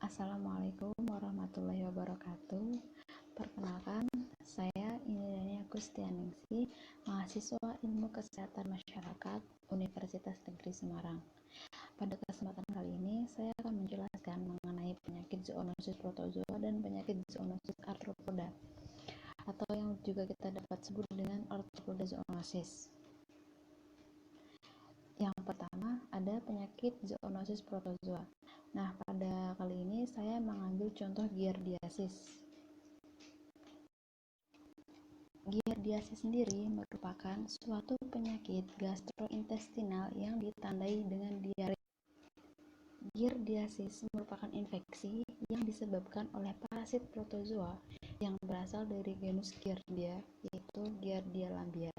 Assalamualaikum warahmatullahi wabarakatuh. Perkenalkan, saya Indriani Agustianingsih, mahasiswa Ilmu Kesehatan Masyarakat Universitas Negeri Semarang. Pada kesempatan kali ini, saya akan menjelaskan mengenai penyakit zoonosis protozoa dan penyakit zoonosis arthropoda, atau yang juga kita dapat sebut dengan arthropoda zoonosis. Yang pertama ada penyakit zoonosis protozoa. Nah, pada kali ini saya mengambil contoh giardiasis. Giardiasis sendiri merupakan suatu penyakit gastrointestinal yang ditandai dengan diare. Giardiasis merupakan infeksi yang disebabkan oleh parasit protozoa yang berasal dari genus Giardia, yaitu Giardia lamblia,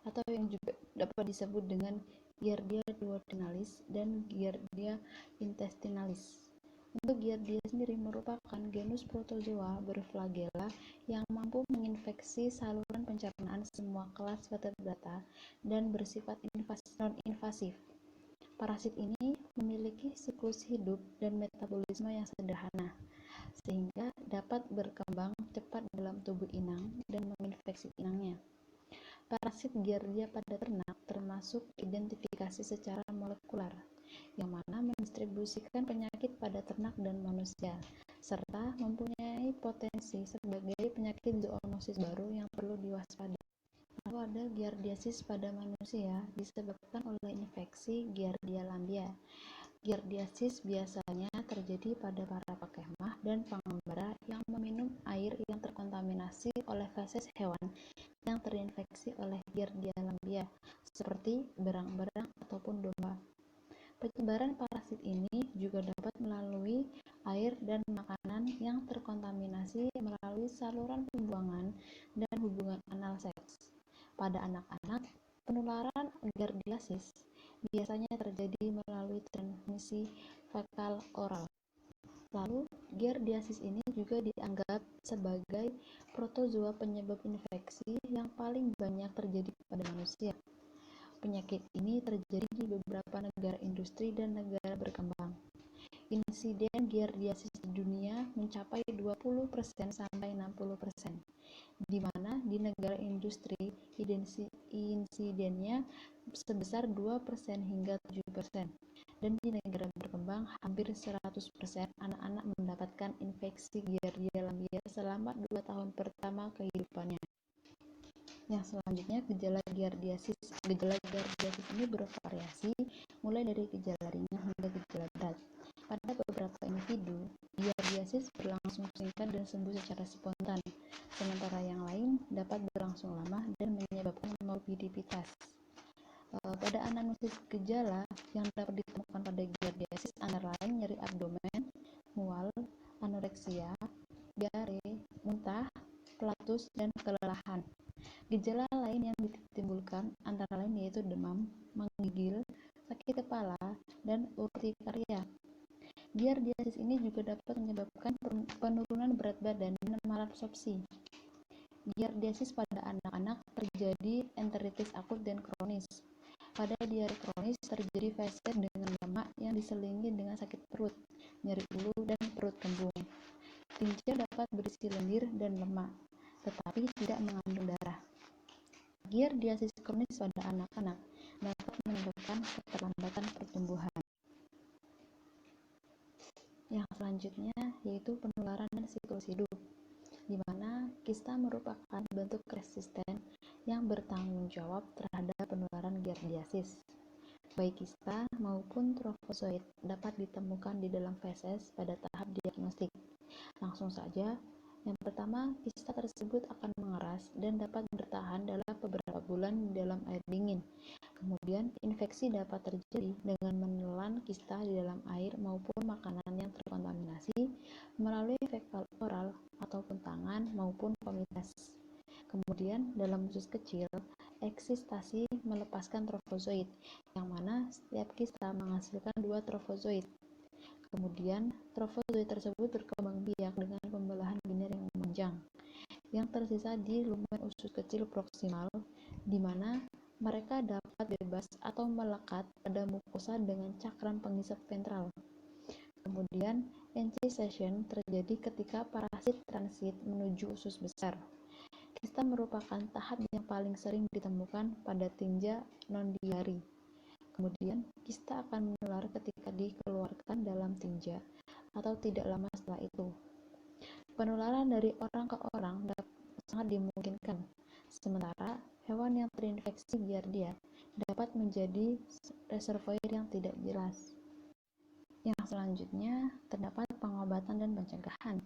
atau yang juga dapat disebut dengan Giardia duodenalis dan Giardia intestinalis. Untuk Giardia sendiri merupakan genus protozoa berflagela yang mampu menginfeksi saluran pencernaan semua kelas vertebrata dan bersifat non-invasif. Parasit ini memiliki siklus hidup dan metabolisme yang sederhana, sehingga dapat berkembang cepat dalam tubuh inang dan menginfeksi inangnya. Parasit Giardia pada ternak termasuk identifikasi secara molekular, yang mana mendistribusikan penyakit pada ternak dan manusia, serta mempunyai potensi sebagai penyakit zoonosis baru yang perlu diwaspadai. Lalu ada giardiasis pada manusia disebabkan oleh infeksi Giardia lamblia. Giardiasis biasanya terjadi pada para pekemah dan pengembara yang meminum air yang terkontaminasi oleh feses hewan yang terinfeksi oleh Giardia lamblia, seperti berang-berang ataupun domba. Penyebaran parasit ini juga dapat melalui air dan makanan yang terkontaminasi melalui saluran pembuangan dan hubungan anal seks. Pada anak-anak, penularan giardiasis biasanya terjadi melalui transmisi fekal oral. Lalu, giardiasis ini juga dianggap sebagai protozoa penyebab infeksi yang paling banyak terjadi pada manusia. Penyakit ini terjadi di beberapa negara industri dan negara berkembang. Insiden giardiasis di dunia mencapai 20% sampai 60%, di mana di negara industri insidennya sebesar 2% hingga 7%. Dan di negara berkembang hampir 100% anak-anak mendapatkan infeksi Giardia lamblia selama 2 tahun pertama kehidupannya. Yang selanjutnya, gejala giardiasis. Gejala giardiasis ini bervariasi mulai dari gejala ringan hingga gejala berat. Pada beberapa individu, giardiasis berlangsung singkat dan sembuh secara spontan, sementara yang lain dapat berlangsung lama dan menyebabkan morbiditas. Pada anamnesis gejala yang dapat ditemukan pada giardiasis antara lain nyeri abdomen, mual, anoreksia, diare, muntah, pelatus, dan kelelahan. Gejala lain yang ditimbulkan antara lain yaitu demam, menggigil, sakit kepala, dan urtikaria. Giardiasis ini juga dapat menyebabkan penurunan berat badan dan malabsorpsi. Giardiasis pada anak-anak terjadi enteritis akut dan kronis. Pada diare kronis terjadi feses dengan lemak yang diselingi dengan sakit perut, nyeri ulu, dan perut kembung. Tinja dapat berisi lendir dan lemak, tetapi tidak mengandung darah. Giardiasis kronis pada anak-anak dapat menyebabkan keterlambatan pertumbuhan. Yang selanjutnya yaitu penularan dan siklus hidup, di mana kista merupakan bentuk resisten yang bertanggung jawab terhadap penularan giardiasis. Baik kista maupun trofozoit dapat ditemukan di dalam feses pada tahap diagnostik. Langsung saja, yang pertama, kista tersebut akan mengeras dan dapat bertahan dalam beberapa bulan di dalam air dingin. Kemudian, infeksi dapat terjadi dengan menelan kista di dalam air maupun makanan yang terkontaminasi melalui fekal oral ataupun tangan maupun komites. Kemudian, dalam usus kecil, eksistasi melepaskan trofozoit, yang mana setiap kista menghasilkan 2 trofozoit. Kemudian, trofozoit tersebut berkembang biak dengan pembelahan biner yang memanjang, yang tersisa di lumen usus kecil proksimal, di mana mereka dapat bebas atau melekat pada mukosa dengan cakram penghisap ventral. Kemudian, incisation terjadi ketika parasit transit menuju usus besar. Kista merupakan tahap yang paling sering ditemukan pada tinja non-diari. Kemudian, kista akan menular ketika dikeluarkan dalam tinja atau tidak lama setelah itu. Penularan dari orang ke orang sangat dimungkinkan. Sementara, hewan yang terinfeksi Giardia dapat menjadi reservoir yang tidak jelas. Yang selanjutnya, terdapat pengobatan dan pencegahan,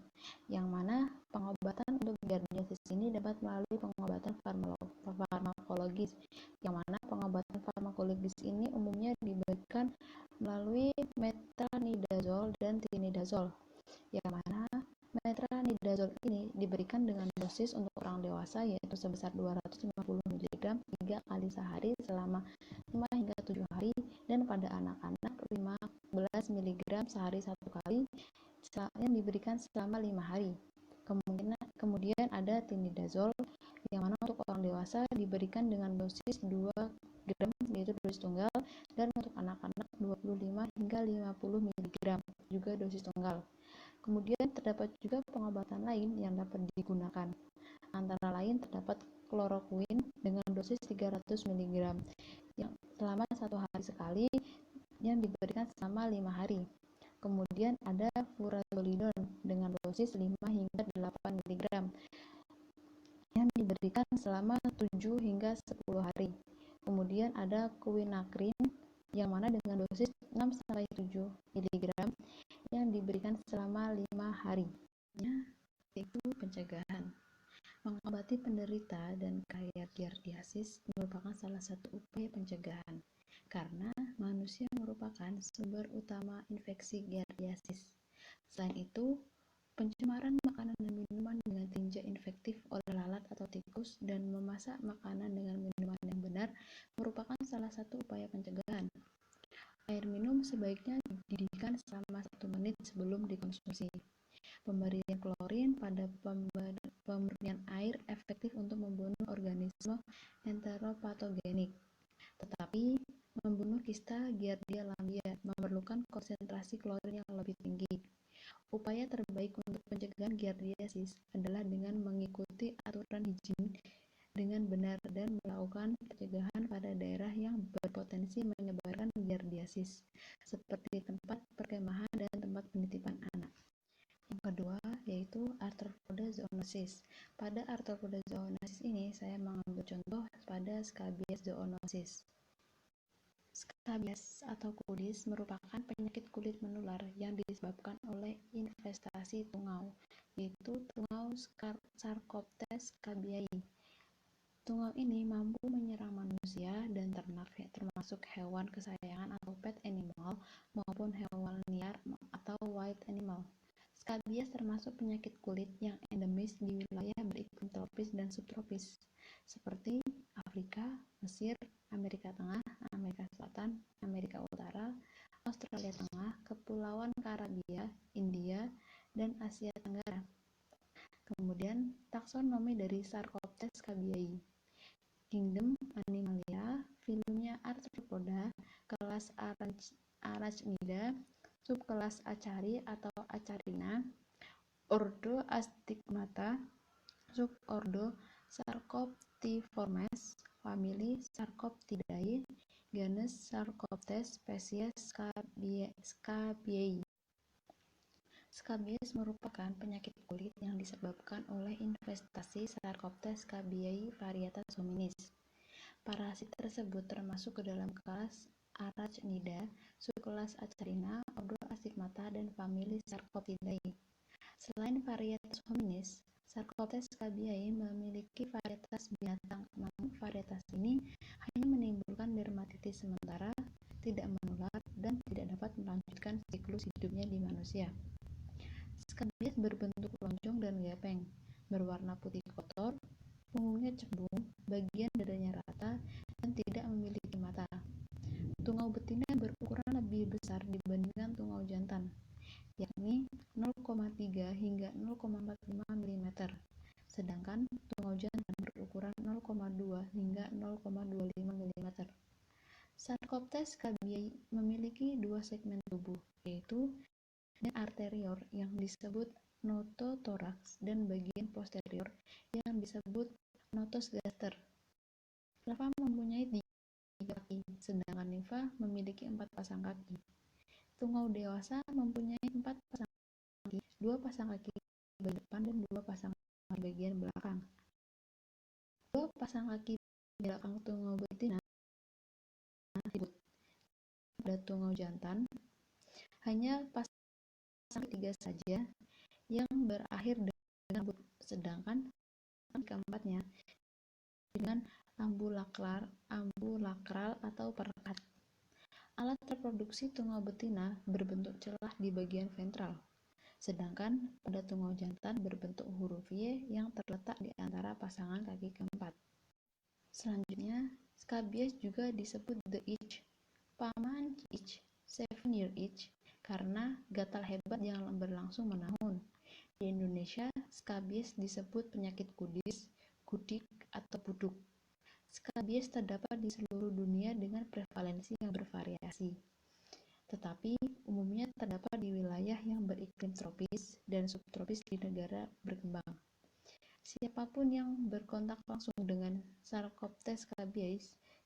yang mana pengobatan untuk giardiasis ini dapat melalui pengobatan farmakologis, yang mana pengobatan farmakologis ini umumnya diberikan melalui metronidazol dan tinidazol, yang mana metronidazol ini diberikan dengan dosis untuk orang dewasa yaitu sebesar 250 mg 3 kali sehari selama 5 hingga 7 hari, dan pada anak-anak 15 mg sehari 1 kali yang diberikan selama 5 hari. Kemudian ada tinidazol, yang mana untuk orang dewasa diberikan dengan dosis 2 gram yaitu dosis tunggal, dan untuk anak-anak 25 hingga 50 mg juga dosis tunggal. Kemudian terdapat juga pengobatan lain yang dapat digunakan. Antara lain terdapat kloroquine dengan dosis 300 mg yang selama 1 hari sekali yang diberikan selama 5 hari. Kemudian ada furazolidon dengan dosis 5 hingga 8 mg yang diberikan selama 7 hingga 10 hari. Kemudian ada quinacrin yang mana dengan dosis 6-7 mg yang diberikan selama 5 hari. Yaitu pencegahan. Mengobati penderita dan kaya giardiasis merupakan salah satu upaya pencegahan, karena manusia merupakan sumber utama infeksi giardiasis. Selain itu, pencemaran makanan dan minuman dengan tinja infektif oleh lalat atau tikus dan memasak makanan dengan minuman yang benar merupakan salah satu upaya pencegahan. Air minum sebaiknya dididihkan selama 1 menit sebelum dikonsumsi. Pemberian klorin pada pemurnian air efektif untuk membunuh organisme enteropatogenik. Tetapi, membunuh kista Giardia lambia memerlukan konsentrasi klorin yang lebih tinggi. Upaya terbaik untuk pencegahan giardiasis adalah dengan mengikuti aturan higienis dengan benar dan melakukan pencegahan pada daerah yang berpotensi menyebarkan giardiasis, seperti tempat perkemahan dan tempat penitipan anak. Yang kedua yaitu arthropoda zoonosis. Pada arthropoda zoonosis ini saya mengambil contoh pada scabies zoonosis. Scabies atau kudis merupakan penyakit kulit menular yang disebabkan oleh infestasi tungau, yaitu tungau Sarcoptes scabiei. Tungau ini mampu menyerang manusia dan ternak, termasuk hewan kesayangan atau pet animal maupun hewan liar atau wild animal. Scabies termasuk penyakit kulit yang endemis di wilayah beriklim tropis dan subtropis, seperti Afrika, Mesir, Amerika Tengah, Amerika Selatan, Amerika Utara, Australia Tengah, Kepulauan Karibia, India, dan Asia Tenggara. Kemudian, taksonomi dari Sarcoptes scabiei. Kingdom Animalia, filumnya Arthropoda, kelas Arachnida, subkelas Acari atau Acarina, ordo Astigmata, subordo Sarcoptiformes, famili Sarcoptidae, genus Sarcoptes, spesies Scabiei. Scabies merupakan penyakit kulit yang disebabkan oleh infestasi Sarcoptes scabiei varietas hominis. Parasit tersebut termasuk ke dalam kelas Arachnida, subkelas Acarina, ordo Astigmata, dan famili Sarcoptidae. Selain varietas hominis, Sarcoptes scabiei memiliki varietas binatang, namun varietas ini hanya menimbulkan dermatitis sementara, tidak menular, dan tidak dapat melanjutkan siklus hidupnya di manusia. Scabies berbentuk lonjong dan gepeng, berwarna putih kotor, punggungnya cembung, bagian dadanya rata, dan tidak memiliki mata. Tungau betina berukuran lebih besar dibandingkan tungau jantan, yakni 0,3 hingga 0,45 mm, sedangkan tungau jantan berukuran 0,2 hingga 0,25 mm. Sarcoptes scabiei memiliki 2 segmen tubuh, yaitu dan arterior yang disebut notothoraks dan bagian posterior yang disebut notogaster. Larva mempunyai 3 kaki, sedangkan nimfa memiliki 4 pasang kaki. Tungau dewasa mempunyai 4 pasang kaki, 2 pasang kaki bagian depan dan 2 pasang kaki bagian belakang. 2 pasang kaki belakang tungau betina disebut. Pada tungau jantan, hanya pasang ketiga saja yang berakhir dengan rambut, sedangkan keempatnya dengan ambulakral atau perekat. Alat reproduksi tungau betina berbentuk celah di bagian ventral, sedangkan pada tungau jantan berbentuk huruf Y yang terletak di antara pasangan kaki keempat. Selanjutnya, skabies juga disebut the itch, paman itch, 7-year itch, karena gatal hebat yang berlangsung menahun. Di Indonesia, skabies disebut penyakit kudis, kudik, atau buduk. Skabies terdapat di seluruh dunia dengan prevalensi yang bervariasi, tetapi umumnya terdapat di wilayah yang beriklim tropis dan subtropis di negara berkembang. Siapapun yang berkontak langsung dengan Sarcoptes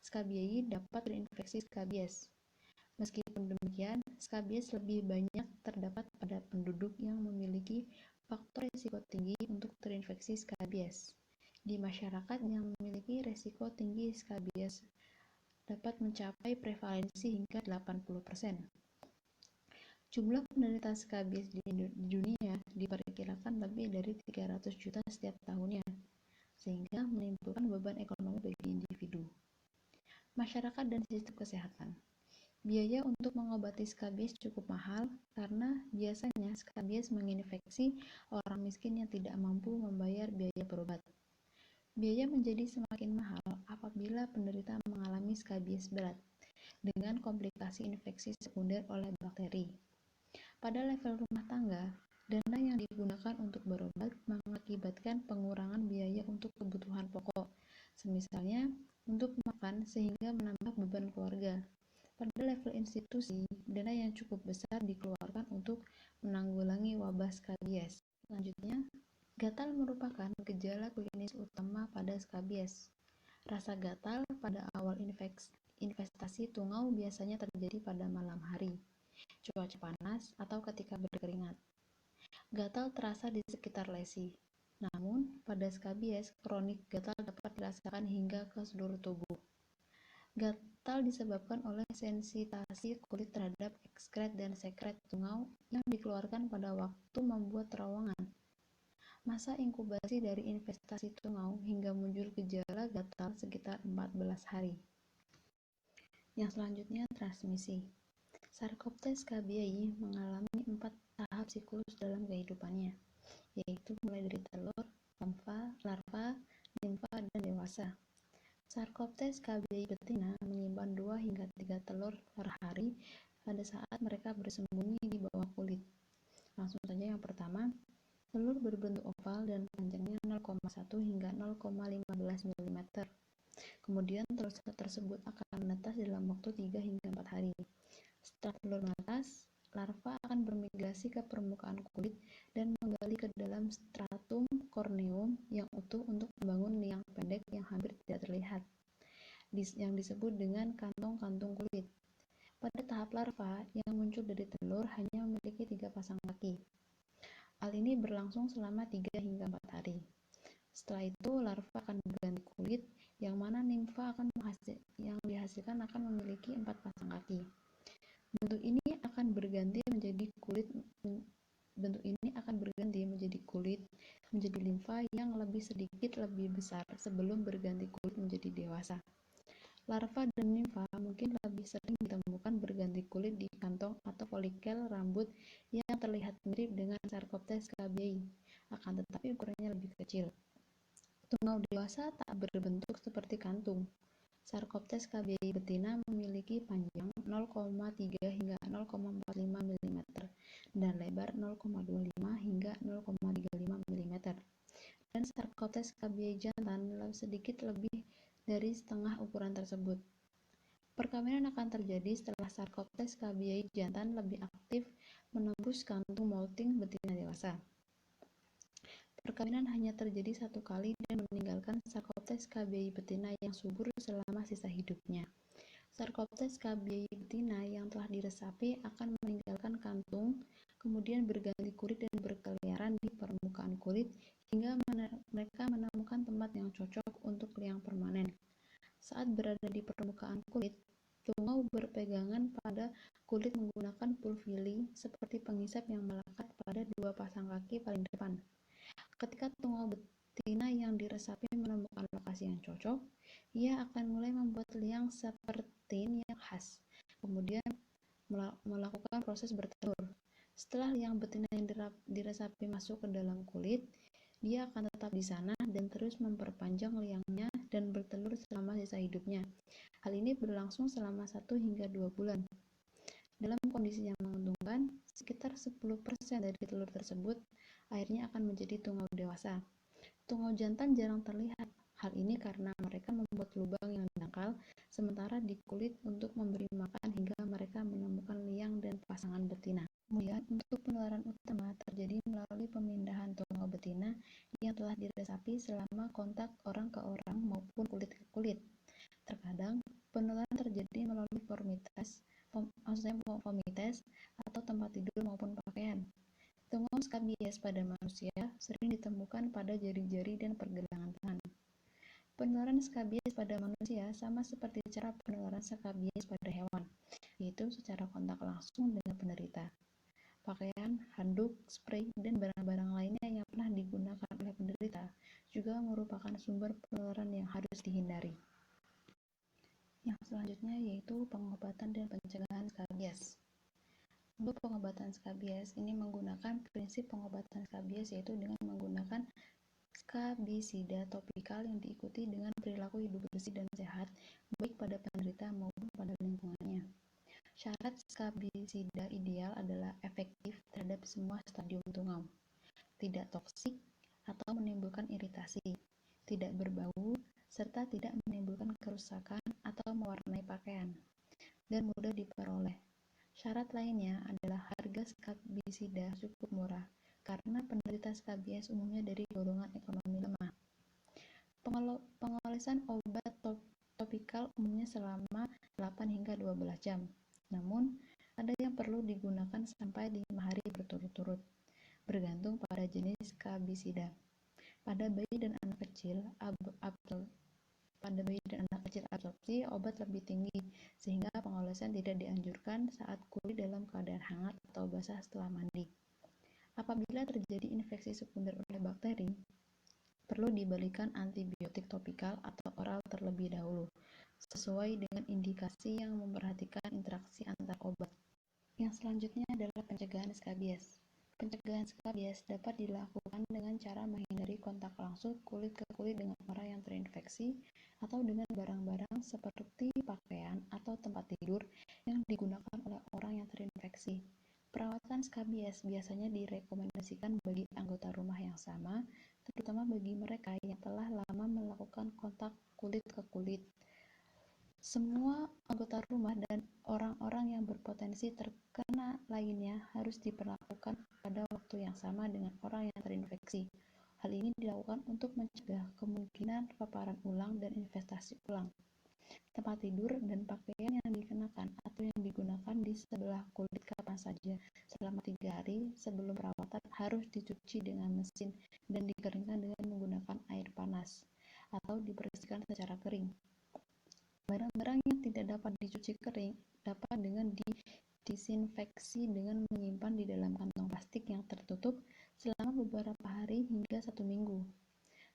scabiei dapat terinfeksi skabies. Meskipun demikian, skabies lebih banyak terdapat pada penduduk yang memiliki faktor risiko tinggi untuk terinfeksi skabies. Di masyarakat yang memiliki risiko tinggi skabies dapat mencapai prevalensi hingga 80%. Jumlah penderita skabies di dunia diperkirakan lebih dari 300 juta setiap tahunnya, sehingga menimbulkan beban ekonomi bagi individu, masyarakat, dan sistem kesehatan. Biaya untuk mengobati skabies cukup mahal karena biasanya skabies menginfeksi orang miskin yang tidak mampu membayar biaya berobat. Biaya menjadi semakin mahal apabila penderita mengalami skabies berat dengan komplikasi infeksi sekunder oleh bakteri. Pada level rumah tangga, dana yang digunakan untuk berobat mengakibatkan pengurangan biaya untuk kebutuhan pokok, semisalnya untuk makan, sehingga menambah beban keluarga. Pada level institusi, dana yang cukup besar dikeluarkan untuk menanggulangi wabah skabies. Selanjutnya, gatal merupakan gejala klinis utama pada skabies. Rasa gatal pada awal investasi tungau biasanya terjadi pada malam hari, cuaca panas, atau ketika berkeringat. Gatal terasa di sekitar lesi. Namun, pada skabies, kronik gatal dapat dirasakan hingga ke seluruh tubuh. Gatal disebabkan oleh sensitasi kulit terhadap ekskret dan sekret tungau yang dikeluarkan pada waktu membuat terowongan. Masa inkubasi dari investasi tungau hingga muncul gejala gatal sekitar 14 hari. Yang selanjutnya, transmisi. Sarcoptes scabiei mengalami 4 tahap siklus dalam kehidupannya, yaitu mulai dari telur, larva, nimfa, dan dewasa. Sarcoptes scabiei betina menyimpan 2 hingga 3 telur per hari pada saat mereka bersembunyi di bawah kulit. Langsung saja yang pertama, telur berbentuk oval dan panjangnya 0,1 hingga 0,15 mm. Kemudian telur tersebut akan menetas dalam waktu 3 hingga 4 hari. Setelah telur menetas, larva akan bermigrasi ke permukaan kulit dan menggali ke dalam stratum corneum yang utuh untuk membangun liang pendek yang hampir tidak terlihat, yang disebut dengan kantong-kantung kulit. Pada tahap larva, yang muncul dari telur hanya memiliki 3 pasang kaki. Hal ini berlangsung selama 3 hingga 4 hari. Setelah itu, larva akan berganti kulit, yang mana nimfa yang dihasilkan akan memiliki 4 pasang kaki. Bentuk ini akan berganti menjadi kulit menjadi limfa yang lebih besar sebelum berganti kulit menjadi dewasa. Larva dan nimfa mungkin lebih sering ditemukan berganti kulit di kantong atau folikel rambut yang terlihat mirip dengan Sarcoptes scabiei, akan tetapi ukurannya lebih kecil. Tungau dewasa tak berbentuk seperti kantung. Sarcoptes scabiei betina memiliki panjang 0,3 hingga 0,45 mm dan lebar 0,25 hingga 0,35 mm. Dan Sarcoptes scabiei jantan sedikit lebih dari setengah ukuran tersebut. Perkawinan akan terjadi setelah Sarcoptes scabiei jantan lebih aktif menembus kantung molting betina dewasa. Perkawinan hanya terjadi satu kali dan meninggalkan Sarcoptes cabiai betina yang subur selama sisa hidupnya. Sarcoptes cabiai betina yang telah diresapi akan meninggalkan kantung, kemudian berganti kulit dan berkeliaran di permukaan kulit hingga mereka menemukan tempat yang cocok untuk liang permanen. Saat berada di permukaan kulit, tungau berpegangan pada kulit menggunakan pulvili seperti pengisap yang melekat pada dua pasang kaki paling depan. Ketika tungau betina yang diresapi menemukan lokasi yang cocok, ia akan mulai membuat liang seperti yang khas, kemudian melakukan proses bertelur. Setelah liang betina yang diresapi masuk ke dalam kulit, dia akan tetap di sana dan terus memperpanjang liangnya dan bertelur selama sisa hidupnya. Hal ini berlangsung selama 1 hingga 2 bulan. Dalam kondisi yang menguntungkan, sekitar 10% dari telur tersebut akhirnya akan menjadi tungau dewasa. Tungau jantan jarang terlihat. Hal ini karena mereka membuat lubang yang dangkal sementara di kulit untuk memberi makan hingga mereka menemukan liang dan pasangan betina. Kemudian, untuk penularan utama terjadi melalui pemindahan tungau betina yang telah diresapi selama kontak orang ke orang maupun kulit ke kulit. Terkadang, penularan terjadi melalui vomites atau tempat tidur maupun pakaian. Tungau skabies pada manusia sering ditemukan pada jari-jari dan pergelangan tangan. Penularan skabies pada manusia sama seperti cara penularan skabies pada hewan, yaitu secara kontak langsung dengan penderita. Pakaian, handuk, spray, dan barang-barang lainnya yang pernah digunakan oleh penderita juga merupakan sumber penularan yang harus dihindari. Yang selanjutnya yaitu pengobatan dan pencegahan skabies. Untuk pengobatan skabies ini menggunakan prinsip pengobatan skabies yaitu dengan menggunakan skabisida topikal yang diikuti dengan perilaku hidup bersih dan sehat baik pada penderita maupun pada lingkungannya. Syarat skabisida ideal adalah efektif terhadap semua stadium tungau, tidak toksik atau menimbulkan iritasi, tidak berbau, serta tidak menimbulkan kerusakan atau mewarnai pakaian, dan mudah diperoleh. Syarat lainnya adalah harga skabisida cukup murah, karena penderita skabies umumnya dari golongan ekonomi lemah. Pengolesan obat topikal umumnya selama 8 hingga 12 jam. Namun, ada yang perlu digunakan sampai 5 hari berturut-turut, bergantung pada jenis skabisida. Pada bayi dan anak kecil, absorpsi obat lebih tinggi, sehingga pengolesan tidak dianjurkan saat kulit dalam keadaan hangat atau basah setelah mandi. Apabila terjadi infeksi sekunder oleh bakteri, perlu diberikan antibiotik topikal atau oral terlebih dahulu, sesuai dengan indikasi yang memperhatikan interaksi antar obat. Yang selanjutnya adalah pencegahan skabies. Pencegahan skabies dapat dilakukan dengan cara menghindari kontak langsung kulit ke kulit dengan orang yang terinfeksi atau dengan barang-barang seperti pakaian atau tempat tidur yang digunakan oleh orang yang terinfeksi. Perawatan skabies biasanya direkomendasikan bagi anggota rumah yang sama, terutama bagi mereka yang telah lama melakukan kontak kulit ke kulit. Semua anggota rumah dan orang-orang yang berpotensi terkena lainnya harus diperlakukan pada waktu yang sama dengan orang yang terinfeksi. Hal ini dilakukan untuk mencegah kemungkinan paparan ulang dan infeksi ulang. Tempat tidur dan pakaian yang dikenakan atau yang digunakan di sebelah kulit kapan saja selama 3 hari sebelum perawatan harus dicuci dengan mesin dan dikeringkan dengan menggunakan air panas atau dibersihkan secara kering. Barang-barang yang tidak dapat dicuci kering dapat dengan disinfeksi dengan menyimpan di dalam kantong plastik yang tertutup selama beberapa hari hingga 1 minggu.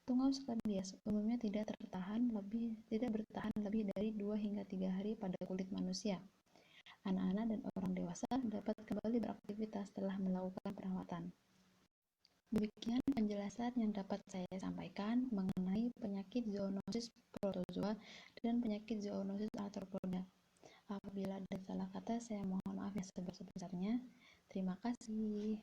Tungau skabies umumnya tidak bertahan lebih dari 2 hingga 3 hari pada kulit manusia. Anak-anak dan orang dewasa dapat kembali beraktivitas setelah melakukan perawatan. Demikian penjelasan yang dapat saya sampaikan mengenai penyakit zoonosis protozoa dan penyakit zoonosis arthropoda. Apabila ada salah kata, saya mohon maaf yang sebesar-besarnya. Terima kasih.